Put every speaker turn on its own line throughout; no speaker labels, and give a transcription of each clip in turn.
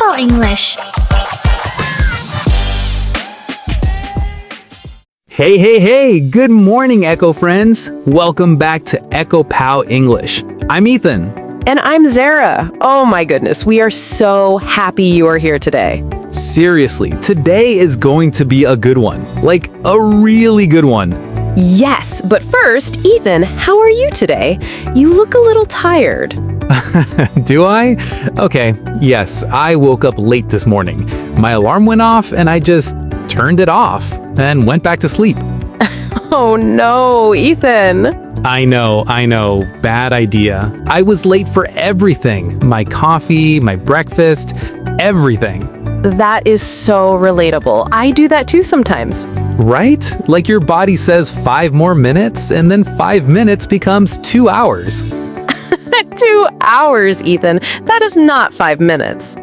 Echopal English.
Hey, good morning, Echo friends. Welcome back to Echopal English. I'm Ethan.
And I'm Zara. Oh my goodness, we are so happy you are here today.
Seriously, today is going to be a good one. Like, a really good one.
Yes, but first, Ethan, how are you today? You look a little tired.
Do I? Okay, yes, I woke up late this morning. My alarm went off and I just turned it off and went back to sleep.
Oh no, Ethan.
I know, bad idea. I was late for everything. My coffee, my breakfast, everything.
That is so relatable. I do that too sometimes.
Right? Like your body says 5 more minutes and then 5 minutes becomes 2 hours.
2 hours, Ethan. That is not 5 minutes.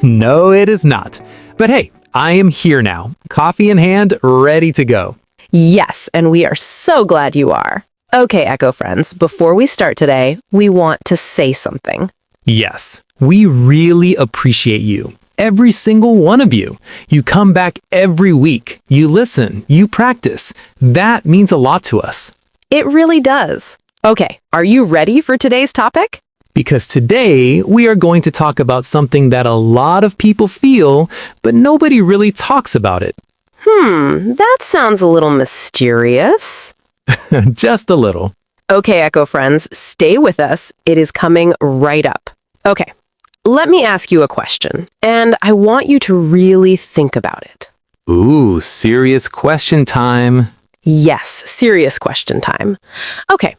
No, it is not. But hey, I am here now. Coffee in hand, ready to go.
Yes, and we are so glad you are. Okay, Echo friends, before we start today, we want to say something.
Yes, we really appreciate you. Every single one of you. You come back every week. You listen. You practice. That means a lot to us.
It really does. Okay, are you ready for today's topic?
Because today we are going to talk about something that a lot of people feel, but nobody really talks about it.
That sounds a little mysterious.
Just a little.
Okay, Echo friends, stay with us. It is coming right up. Okay, let me ask you a question, and I want you to really think about it.
Ooh, serious question time.
Yes, serious question time. Okay,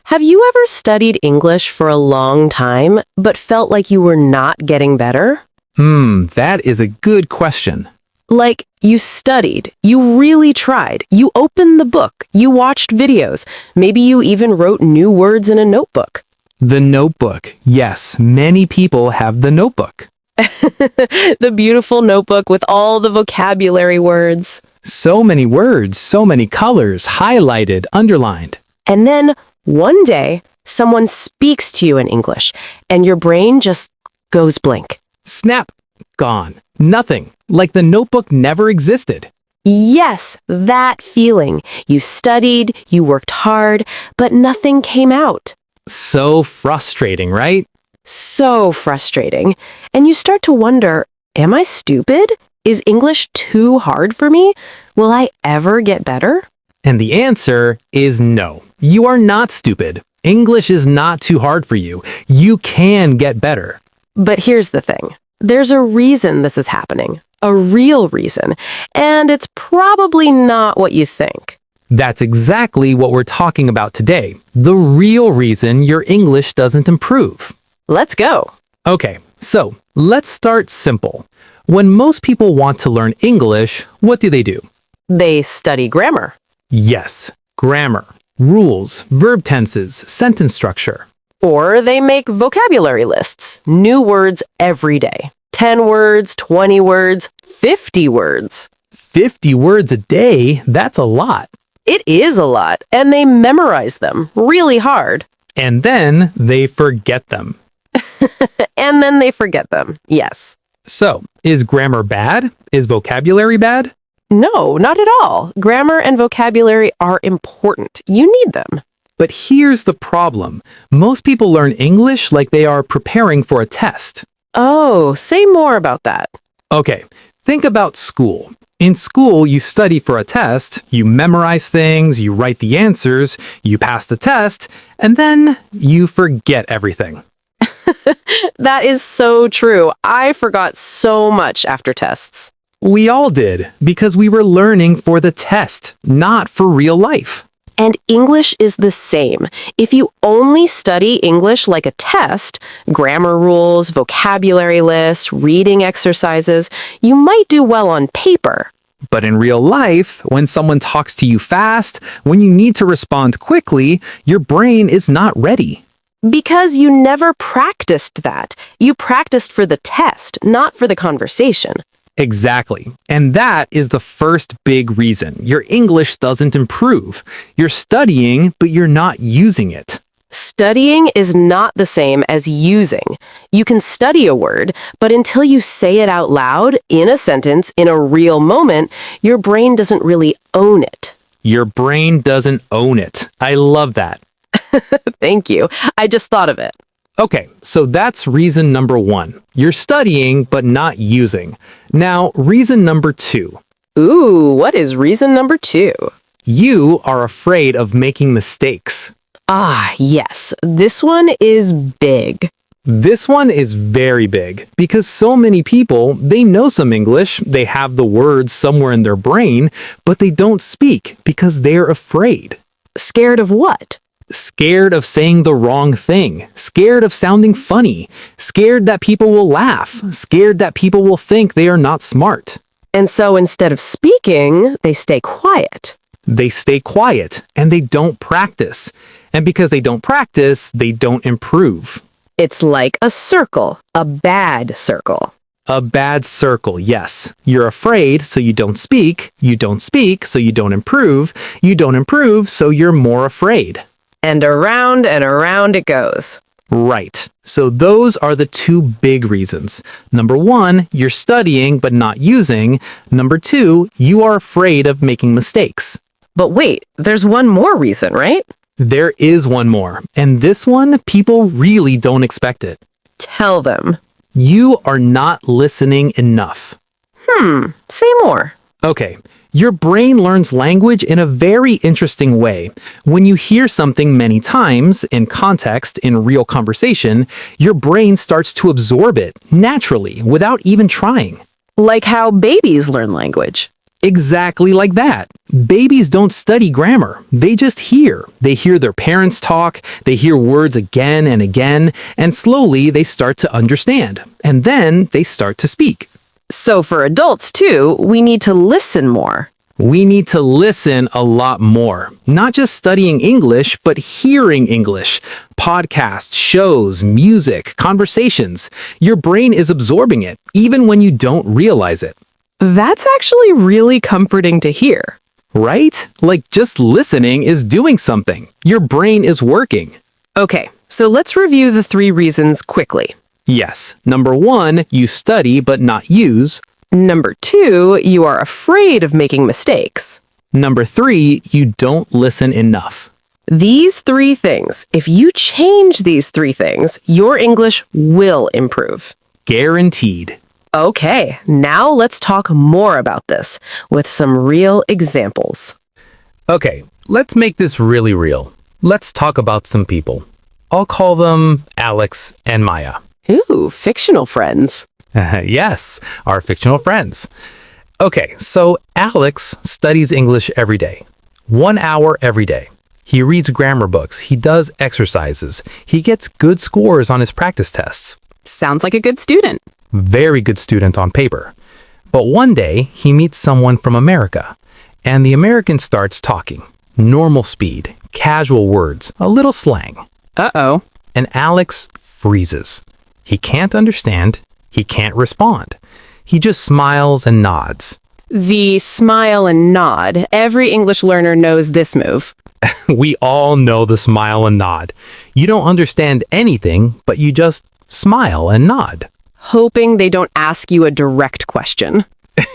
have you ever studied English for a long time, but felt like you were not getting better?
That is a good question.
Like, you studied, you really tried, you opened the book, you watched videos, maybe you even wrote new words in a notebook.
The notebook. Yes, many people have the notebook.
The beautiful notebook with all the vocabulary words.
So many words, so many colors, highlighted, underlined.
And then, one day, someone speaks to you in English, and your brain just goes blank.
Snap. Gone. Nothing. Like the notebook never existed.
Yes, that feeling. You studied, you worked hard, but nothing came out.
So frustrating, right?
So frustrating. And you start to wonder, am I stupid? Is English too hard for me? Will I ever get better?
And the answer is no. You are not stupid. English is not too hard for you. You can get better.
But here's the thing. There's a reason this is happening. A real reason. And it's probably not what you think.
That's exactly what we're talking about today. The real reason your English doesn't improve.
Let's go.
Okay, so let's start simple. When most people want to learn English, what do?
They study grammar.
Yes, grammar, rules, verb tenses, sentence structure.
Or they make vocabulary lists. New words every day. 10 words, 20 words, 50 words.
50 words a day? That's a lot.
It is a lot, and they memorize them really hard.
And then they forget them.
And then they forget them, yes.
So, is grammar bad? Is vocabulary bad?
No, not at all. Grammar and vocabulary are important. You need them.
But here's the problem. Most people learn English like they are preparing for a test.
Oh, say more about that.
Okay, think about school. In school, you study for a test, you memorize things, you write the answers, you pass the test, and then you forget everything.
That is so true. I forgot so much after tests.
We all did, because we were learning for the test, not for real life.
And English is the same. If you only study English like a test, grammar rules, vocabulary lists, reading exercises, you might do well on paper.
But in real life, when someone talks to you fast, when you need to respond quickly, your brain is not ready.
Because you never practiced that. You practiced for the test, not for the conversation.
Exactly. And that is the first big reason your English doesn't improve. You're studying, but you're not using it.
Studying is not the same as using. You can study a word, but until you say it out loud, in a sentence, in a real moment, your brain doesn't really own it.
Your brain doesn't own it. I love that.
Thank you. I just thought of it.
Okay, so that's reason number 1. You're studying but not using. Now, reason number 2.
Ooh, what is reason number 2?
You are afraid of making mistakes.
Ah, yes. This one is big.
This one is very big because so many people, they know some English, they have the words somewhere in their brain, but they don't speak because they're afraid.
Scared of what?
Scared of saying the wrong thing, scared of sounding funny, scared that people will laugh, scared that people will think they are not smart.
And so instead of speaking, they stay quiet.
They stay quiet and they don't practice. And because they don't practice, they don't improve.
It's like a circle, a bad circle.
A bad circle, yes. You're afraid, so you don't speak, so you don't improve, so you're more afraid.
And around it goes.
Right. So those are the 2 big reasons. Number 1, you're studying but not using. Number 2, you are afraid of making mistakes.
But wait, there's one more reason, right?
There is one more, and this one, people really don't expect it.
Tell them.
You are not listening enough.
Say more.
Okay, your brain learns language in a very interesting way. When you hear something many times, in context, in real conversation, your brain starts to absorb it naturally, without even trying.
Like how babies learn language.
Exactly like that. Babies don't study grammar. They just hear. They hear their parents talk, they hear words again and again, and slowly they start to understand. And then they start to speak.
So for adults too, we need to listen more.
We need to listen a lot more. Not just studying English, but hearing English. Podcasts, shows, music, conversations. Your brain is absorbing it, even when you don't realize it.
That's actually really comforting to hear.
Right? Like just listening is doing something. Your brain is working.
Okay, so let's review the 3 reasons quickly.
Yes. Number 1, you study but not use.
Number 2, you are afraid of making mistakes.
Number 3, you don't listen enough.
These 3 things, if you change these 3 things, your English will improve.
Guaranteed.
Okay, now let's talk more about this with some real examples.
Okay, let's make this really real. Let's talk about some people. I'll call them Alex and Maya.
Ooh, fictional friends.
Yes, our fictional friends. Okay, so Alex studies English every day. 1 hour every day. He reads grammar books. He does exercises. He gets good scores on his practice tests.
Sounds like a good student.
Very good student on paper. But one day, he meets someone from America, and the American starts talking. Normal speed, casual words, a little slang.
Uh-oh.
And Alex freezes. He can't understand. He can't respond. He just smiles and nods.
The smile and nod. Every English learner knows this move.
We all know the smile and nod. You don't understand anything, but you just smile and nod.
Hoping they don't ask you a direct question.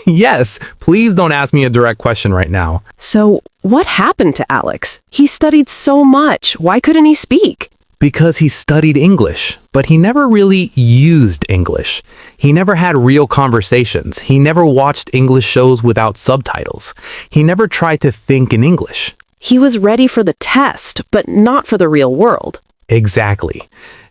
Yes, please don't ask me a direct question right now.
So, what happened to Alex? He studied so much. Why couldn't he speak?
Because he studied English, but he never really used English. He never had real conversations. He never watched English shows without subtitles. He never tried to think in English.
He was ready for the test, but not for the real world.
Exactly.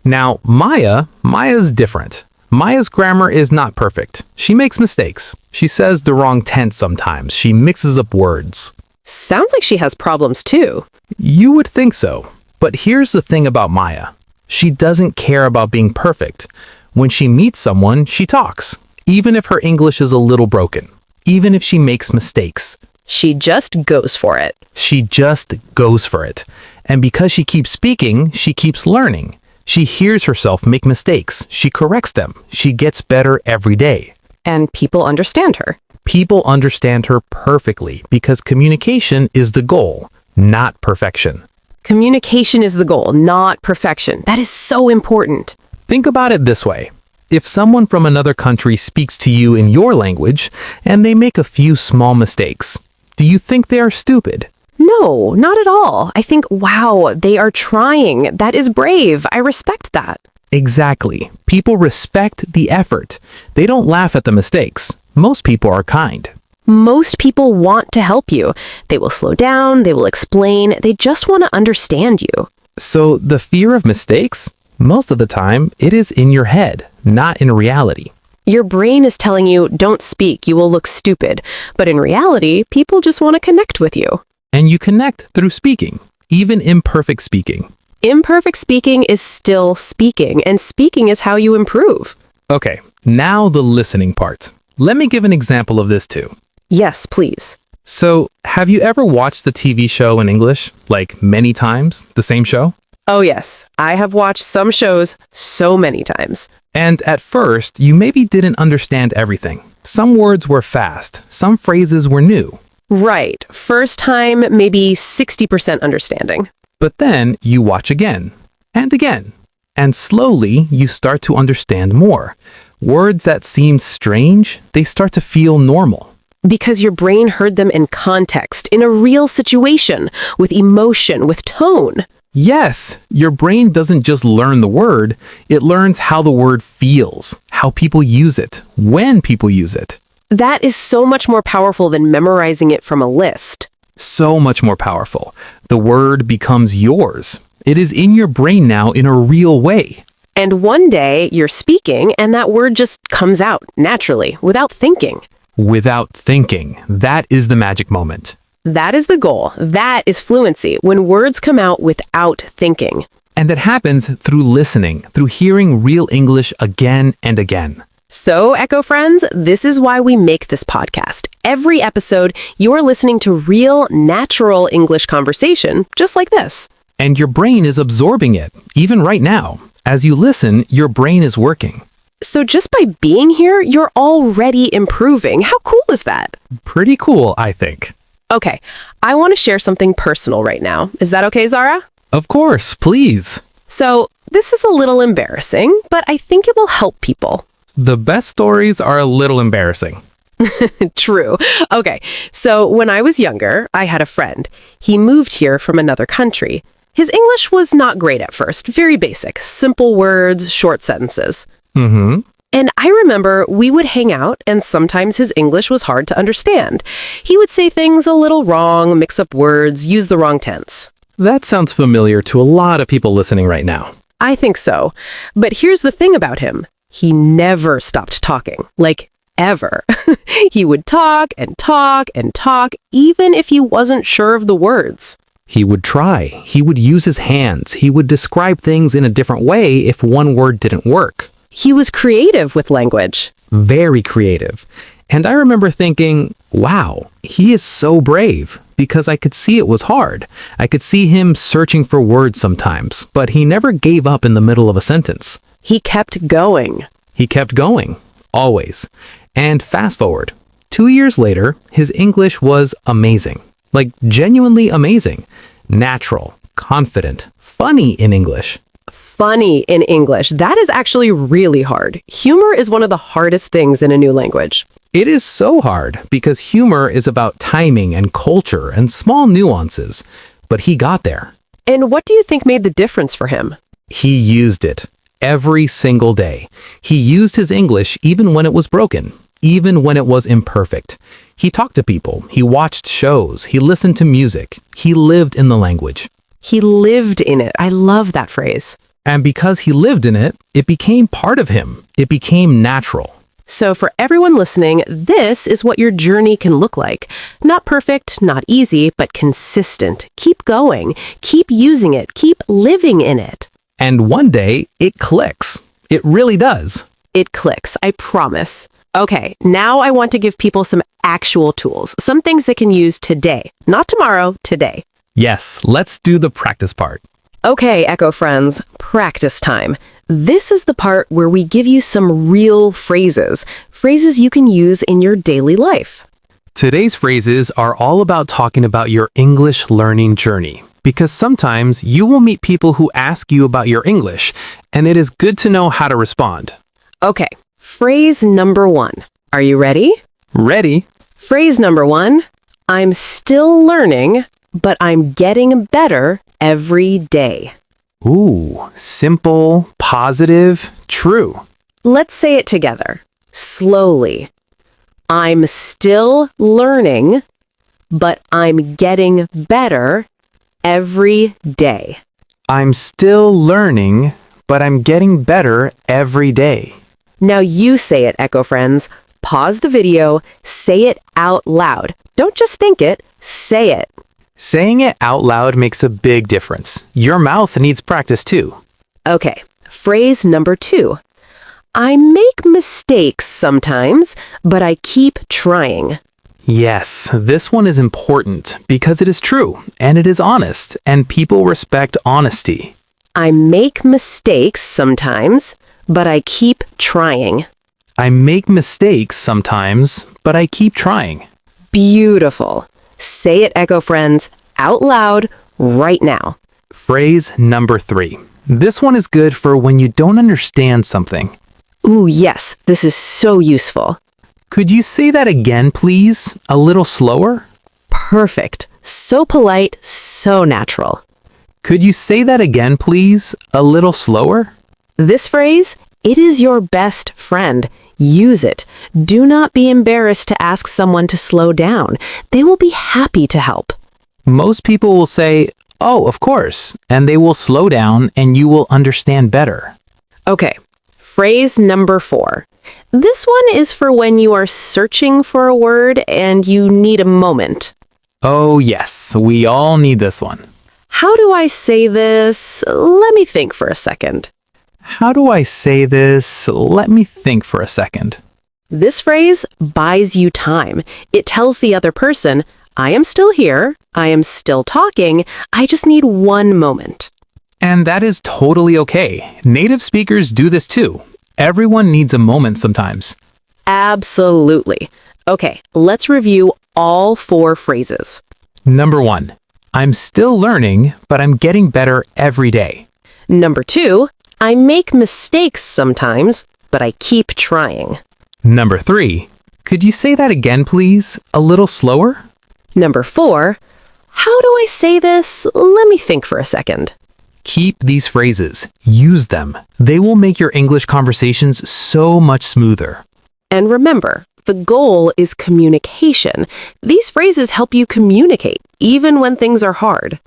Now, Maya's different. Maya's grammar is not perfect. She makes mistakes. She says the wrong tense sometimes. She mixes up words.
Sounds like she has problems too.
You would think so. But here's the thing about Maya. She doesn't care about being perfect. When she meets someone, she talks, even if her English is a little broken, even if she makes mistakes.
She just goes for it.
She just goes for it. And because she keeps speaking, she keeps learning. She hears herself make mistakes. She corrects them. She gets better every day.
And people understand her.
People understand her perfectly because communication is the goal, not perfection.
Communication is the goal, not perfection. That is so important.
Think about it this way. If someone from another country speaks to you in your language and they make a few small mistakes, do you think they are stupid?
No, not at all. I think, wow, they are trying. That is brave. I respect that.
Exactly. People respect the effort. They don't laugh at the mistakes. Most people are kind.
Most people want to help you. They will slow down, they will explain, they just want to understand you.
So the fear of mistakes, most of the time, it is in your head, not in reality.
Your brain is telling you, don't speak, you will look stupid. But in reality, people just want to connect with you.
And you connect through speaking, even imperfect speaking.
Imperfect speaking is still speaking, and speaking is how you improve.
Okay, now the listening part. Let me give an example of this too.
Yes, please.
So, have you ever watched the TV show in English, like many times, the same show?
Oh yes, I have watched some shows so many times.
And at first, you maybe didn't understand everything. Some words were fast, some phrases were new.
Right, first time, maybe 60% understanding.
But then you watch again, and again, and slowly you start to understand more. Words that seemed strange, they start to feel normal.
Because your brain heard them in context, in a real situation, with emotion, with tone.
Yes, your brain doesn't just learn the word, it learns how the word feels, how people use it, when people use it.
That is so much more powerful than memorizing it from a list.
So much more powerful. The word becomes yours. It is in your brain now in a real way.
And one day you're speaking and that word just comes out naturally, without thinking.
Without thinking. That is the magic moment.
That is the goal. That is fluency, when words come out without thinking.
And that happens through listening, through hearing real English again and again.
So, Echo friends, this is why we make this podcast. Every episode, you're listening to real, natural English conversation, just like this.
And your brain is absorbing it, even right now. As you listen, your brain is working.
So just by being here, you're already improving. How cool is that?
Pretty cool, I think.
Okay, I want to share something personal right now. Is that okay, Zara?
Of course, please.
So, this is a little embarrassing, but I think it will help people.
The best stories are a little embarrassing.
True. Okay, so when I was younger, I had a friend. He moved here from another country. His English was not great at first, very basic, simple words, short sentences.
Mm-hmm.
And I remember we would hang out, and sometimes his English was hard to understand. He would say things a little wrong, mix up words, use the wrong tense.
That sounds familiar to a lot of people listening right now.
I think so. But here's the thing about him. He never stopped talking. Like, ever. He would talk and talk and talk, even if he wasn't sure of the words.
He would try. He would use his hands. He would describe things in a different way if one word didn't work.
He was creative with language.
Very creative. And I remember thinking, wow, he is so brave, because I could see it was hard. I could see him searching for words sometimes, but he never gave up in the middle of a sentence.
He kept going.
He kept going, always. And fast forward, 2 years later, his English was amazing. Like, genuinely amazing. Natural, confident, funny in English.
Funny in English. That is actually really hard. Humor is one of the hardest things in a new language.
It is so hard because humor is about timing and culture and small nuances. But he got there.
And what do you think made the difference for him?
He used it every single day. He used his English even when it was broken, even when it was imperfect. He talked to people, he watched shows, he listened to music, he lived in the language.
He lived in it. I love that phrase.
And because he lived in it, it became part of him. It became natural.
So for everyone listening, this is what your journey can look like. Not perfect, not easy, but consistent. Keep going. Keep using it. Keep living in it.
And one day, it clicks. It really does.
It clicks, I promise. Okay, now I want to give people some actual tools, some things they can use today. Not tomorrow, today.
Yes, let's do the practice part.
Okay, Echo friends, practice time. This is the part where we give you some real phrases you can use in your daily life.
Today's phrases are all about talking about your English learning journey. because sometimes you will meet people who ask you about your English, and it is good to know how to respond.
Okay, phrase number 1. Are you ready?
Ready?
Phrase number 1. I'm still learning, but I'm getting better every day.
Ooh, simple, positive, true.
Let's say it together, slowly. I'm still learning, but I'm getting better every day.
I'm still learning, but I'm getting better every day.
Now you say it, Echo Friends. Pause the video, say it out loud. Don't just think it, say it.
Saying it out loud makes a big difference. Your mouth needs practice too.
Okay, phrase number 2. I make mistakes sometimes, but I keep trying.
Yes, this one is important because it is true and it is honest, and people respect honesty.
I make mistakes sometimes, but I keep trying.
I make mistakes sometimes, but I keep trying.
Beautiful. Say it, Echo Friends, out loud right now.
Phrase number 3. This one is good for when you don't understand something.
Ooh, yes, this is so useful.
Could you say that again, please? A little slower?
Perfect. So polite, so natural.
Could you say that again, please? A little slower?
This phrase, it is your best friend. Use it. Do not be embarrassed to ask someone to slow down. They will be happy to help.
Most people will say, "Oh, of course," and they will slow down and you will understand better.
Okay, phrase number 4. This one is for when you are searching for a word and you need a moment.
Oh, yes, we all need this one.
How do I say this? Let me think for a second.
How do I say this? Let me think for a second.
This phrase buys you time. It tells the other person, I am still here, I am still talking, I just need one moment.
And that is totally okay. Native speakers do this too. Everyone needs a moment sometimes.
Absolutely. Okay, let's review all 4 phrases.
Number 1, I'm still learning, but I'm getting better every day.
Number 2, I make mistakes sometimes, but I keep trying.
Number 3, could you say that again, please? A little slower?
Number 4, how do I say this? Let me think for a second.
Keep these phrases. Use them. They will make your English conversations so much smoother.
And remember, the goal is communication. These phrases help you communicate, even when things are hard.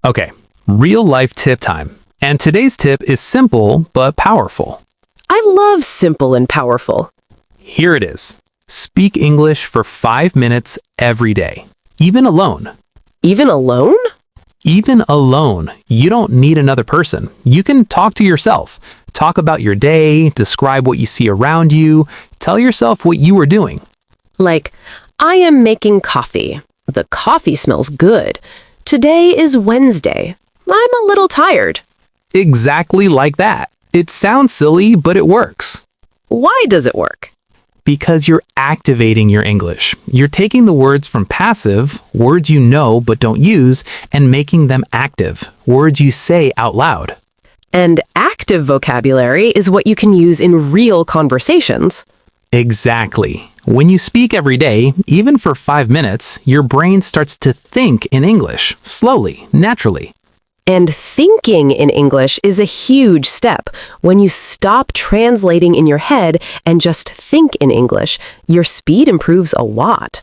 Okay, real life tip time. And today's tip is simple but powerful.
I love simple and powerful.
Here it is. Speak English for 5 minutes every day, even alone.
Even alone?
Even alone. You don't need another person. You can talk to yourself. Talk about your day, describe what you see around you, tell yourself what you are doing.
Like, I am making coffee. The coffee smells good. Today is Wednesday. I'm a little tired.
Exactly like that. It sounds silly, but it works.
Why does it work?
Because you're activating your English. You're taking the words from passive, words you know but don't use, and making them active, words you say out loud.
And active vocabulary is what you can use in real conversations.
Exactly. When you speak every day, even for 5 minutes, your brain starts to think in English, slowly, naturally.
And thinking in English is a huge step. When you stop translating in your head and just think in English, your speed improves a lot.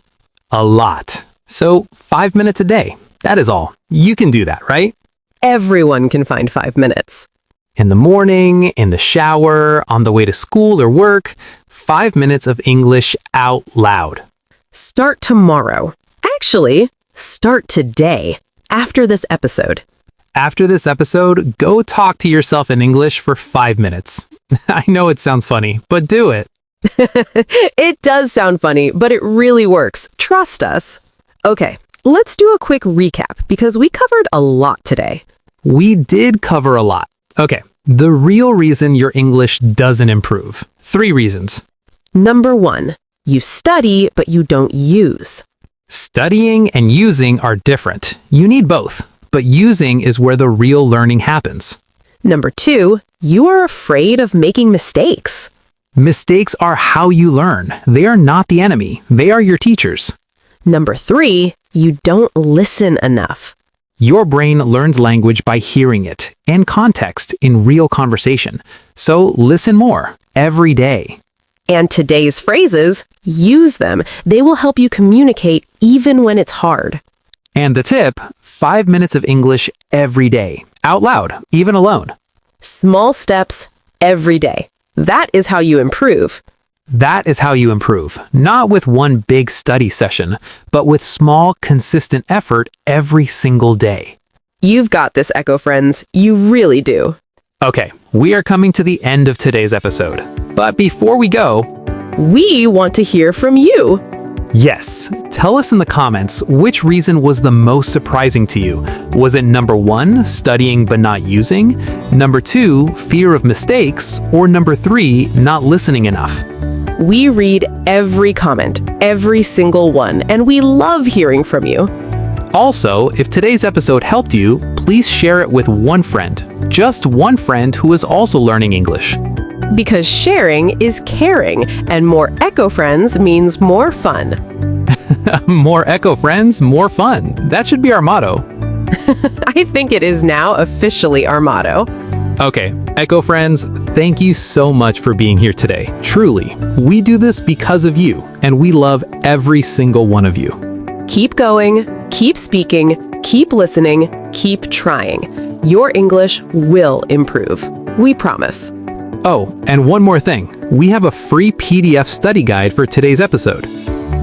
A lot. So 5 minutes a day. That is all. You can do that, right?
Everyone can find 5 minutes.
In the morning, in the shower, on the way to school or work, 5 minutes of English out loud.
Start tomorrow. Actually, start today, after this episode.
After this episode, go talk to yourself in English for 5 minutes. I know it sounds funny, but do it.
It does sound funny, but it really works. Trust us. Okay, let's do a quick recap because we covered a lot today.
We did cover a lot. Okay, the real reason your English doesn't improve. 3 reasons.
Number 1, you study, but you don't use.
Studying and using are different. You need both. but using is where the real learning happens.
Number 2, you are afraid of making mistakes.
Mistakes are how you learn. They are not the enemy. They are your teachers.
Number 3, you don't listen enough.
Your brain learns language by hearing it and context in real conversation. So listen more every day.
And today's phrases, use them. They will help you communicate even when it's hard.
And the tip, 5 minutes of English every day, out loud, even alone.
Small steps every day. That is how you improve.
That is how you improve, not with one big study session, but with small, consistent effort every single day.
You've got this, Echo friends. You really do.
Okay, we are coming to the end of today's episode. But before we go,
We want to hear from you.
yes, tell us in the comments which reason was the most surprising to you. Was it number 1, studying but not using? Number 2, fear of mistakes? Or number 3, not listening enough?
We read every comment, every single one, and we love hearing from you.
Also, if today's episode helped you, please share it with one friend. Just one friend who is also learning English.
Because sharing is caring, and more Echo friends means more fun.
More Echo friends, more fun. That should be our motto.
I think it is now officially our motto.
Okay, Echo friends, thank you so much for being here today. Truly, we do this because of you, and we love every single one of you.
Keep going, keep speaking, keep listening, keep trying. Your English will improve. We promise.
Oh, and one more thing. We have a free PDF study guide for today's episode.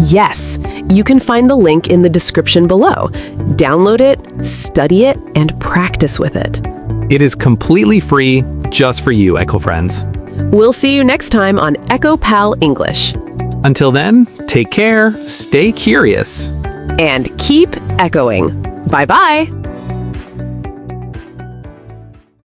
Yes, you can find the link in the description below. Download it, study it, and practice with it.
It is completely free, just for you, Echo friends.
We'll see you next time on Echopal English.
Until then, take care, stay curious.
And keep echoing. Bye-bye.